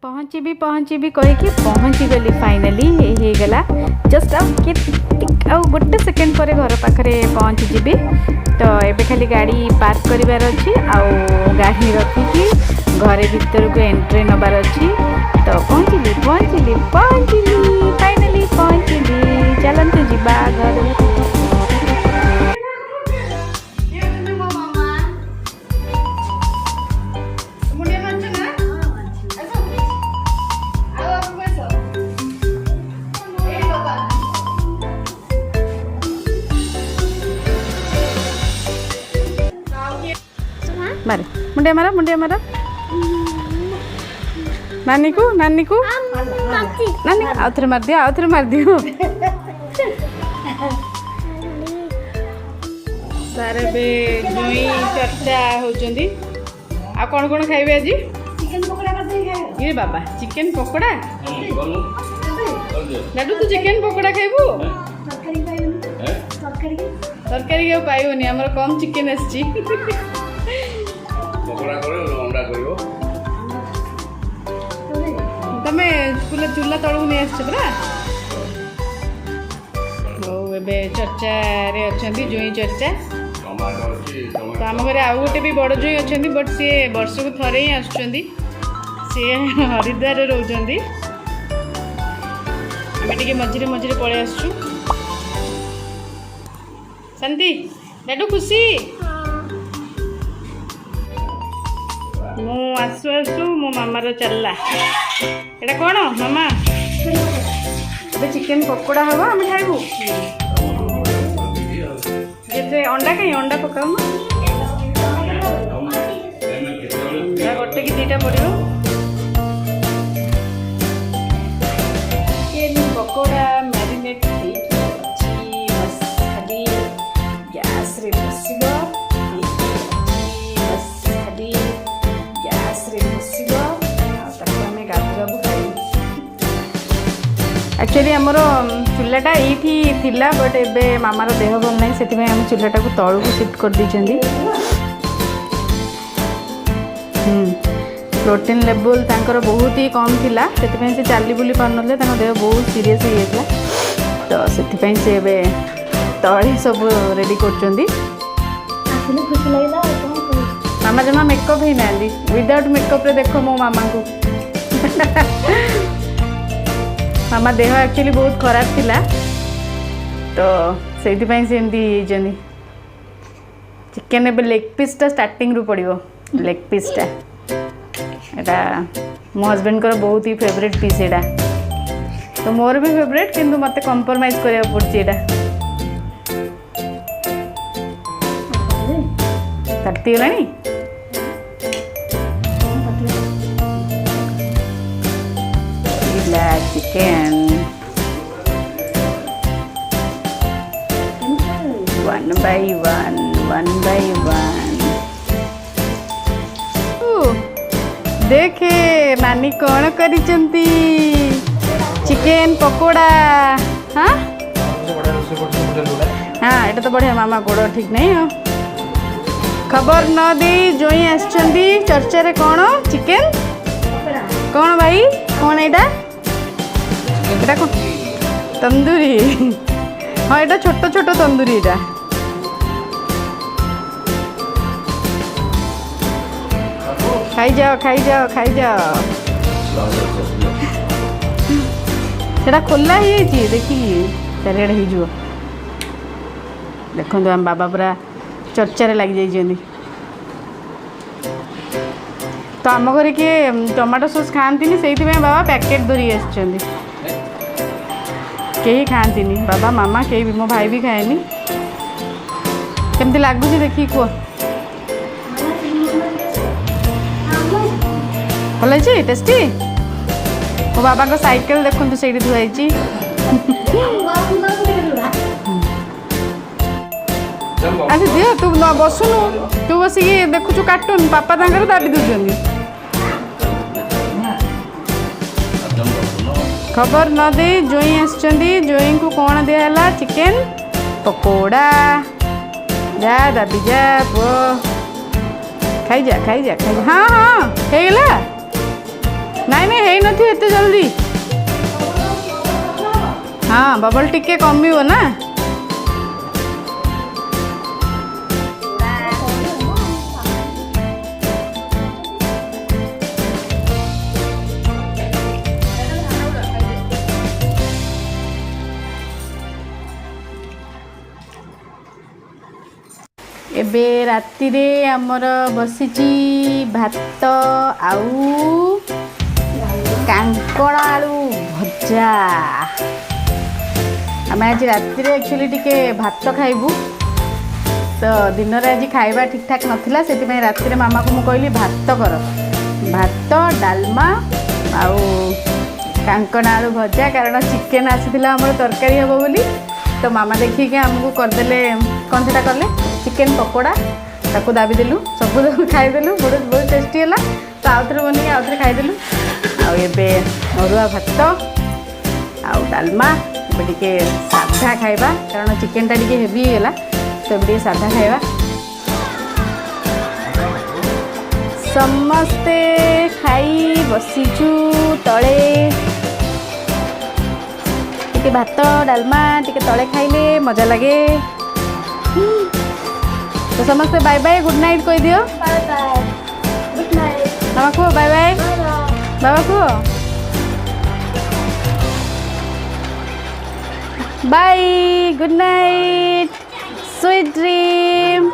पहुँची कहीकि पहुँची गली फाइनाली ये गला जस्ट आउ गोटे सेकेंड पर घर पाखे पहुँची जीवी तो एबे खाली गाड़ी पार्क करार अच्छी आउ गाड़ी रखिकी घरे भीतर को एंट्री नबार अच्छी तो पहुँचली फाइनाली पहुँचली चलते जीवा घर मारे मुंडिया मारा नानी को नानी आउथरे मार दियो सारे बे जोई चर्चा होचंदी आ कोन खाइबे आज चिकन पकोड़ा कर दे खाइबे ये बाबा चिकन पकोड़ा लाडू तू चिकन पकोड़ा खाइबू तरकारी के पाइबनी हमर कम चिकन आछि पकोड़ा करो अंडा करो तमे चूल्हा तळू नहीं आछ परा ओ एबे चर्चा रे अछंती जोई चर्चा टमाटो अछि तो आम घरे आउ गोटे भी बड़ जोई अछंती बट सी वर्ष को थरे ही आछंती सी हरिद्वार रे रहउछंती आमे टिके मझिरे मझिरे पळे आछू शांति लाडू खुशी मु आसु आसु मो मामार चलला एटा कौन मामा चिकेन पकोड़ा हम आम खाइबू जे अंडा कहीं अंडा पकाऊ गोटे कि दीटा पड़ो चिकेन पकोड़ा मैरिनेट खाली गैस रे बसिबो एक्चुअली आमर चूल्हाटा ये थिला बट एबे मामार देह भल ना से आम चूल्हाटा को तलू को शिफ्ट कर दी प्रोटीन लेवल तांकर बहुत ही कम थिला से चली बुली पार ना देह बहुत सीरीयस हो जाता तो से एबे तले सब रेडी कर मामा जमा मेकअप ही ना विदाउट मेकअप रे देखो मो मामा को मामा देह एक्चुअली बहुत खराब थिला तो से चिकेन एबे लेग पीसटा स्टार्टिंग रू पड़ो लेग पीसटा एटा मो हस्बैंड को बहुत ही फेवरेट पीस एटा तो मोर भी फेवरेट किंतु मते कंप्रोमाइज करिया पड़छि एटा काटती गलानी चिकन वन बाय वन देखे नानी कौन करिचंती चिकन पकोड़ा हाँ हाँ एटा तो बढ़िया मामा गोड़ ठीक नहीं हो खबर न दे जोई आछंती चर्चा रे कौन चिकन कौन भाई कौन एटा एटा कौन तंदूरी हाँ एटा छोटो छोटो तंदूरी एटा खाई जाओ सेटा खोला ही देखी चारिआडे हो देखो आम बाबा पूरा चर्चा लगी जाइए तो आम घर किए टमाटो सॉस खाती से बाबा पैकेट धरी आसुँच कहीं खाती बाबा मामा कहीं भी मो भाई भी खाएनी केमती लगुच देखिए कह भल अच्छी टेस्टी मो बाबा को साइकेल देखु से धुआई अच्छा दियो तू न बसुनु तू बसिक देखु कार्टून पापा तांकर दाबी दूसरी खबर न दे जोई आसुँच जोई को कौन दिहला चिकेन पकोड़ा जा दाबी जा पो खाई जा हाँ हाँ हो गला नहीं नहीं ହେଇ ନଥିବ ଏତେ ଜଲ୍ଦି। ହଁ ବବଲ ଟିକେ କମିବ ନା। ଏବେ ରାତିରେ ଆମର ବସିଛି ଭାତ ଆଉ କାଙ୍କଡ଼ ଆଳୁ ଭଜା। ଆମେ ଆଜି ରାତିରେ ଆକ୍ଚୁଆଲି ଟିକେ ଭାତ ଖାଇବୁ ତ ଦିନରେ ଆଜି ଖାଇବା ଠିକ୍ ଠାକ୍ ନଥିଲା ସେଥିପାଇଁ ରାତିରେ ମାମାକୁ ମୁଁ କହିଲି ଭାତ କର। ଭାତ ଡାଲମା ଆଉ କାଙ୍କଡ଼ ଆଳୁ ଭଜା କାରଣ ଚିକେନ୍ ଆସିଥିଲା ଆମର ତରକାରୀ ହେବ ବୋଲି ତ ମାମା ଦେଖିକି ଆମକୁ କରିଦେଲେ କ'ଣ ସେଟା କଲେ ଚିକେନ୍ ପକୋଡ଼ା ତାକୁ ଦାବି ଦେଲୁ ସବୁ ଖାଇଦେଲୁ ବହୁତ ଟେଷ୍ଟି ହେଲା ତ ଆଉଥରେ ବନେଇକି ଆଉଥରେ ଖାଇଦେଲୁ। ଆଉ ଏବେ ଅରୁଆ ଭାତ ଆଉ ଡାଲମା ଏବେ ଟିକେ ସାଧା ଖାଇବା କାରଣ ଚିକେନ୍ଟା ଟିକେ ହେଭି ହେଇଗଲା ତ ଏବେ ଟିକେ ସାଧା ଖାଇବା। ସମସ୍ତେ ଖାଇ ବସିଛୁ ତଳେ ଟିକେ ଭାତ ଡାଲମା ଟିକେ ତଳେ ଖାଇଲେ ମଜା ଲାଗେ। ତ ସମସ୍ତେ ବାଏ ବାଏ ଗୁଡ୍ ନାଇଟ୍ କହିଦିଅ। बाय बाय गुड नाइट ମାମା କୁହ ବାଏ ବାଏ ବାବା କୁହ bye good night sweet dream.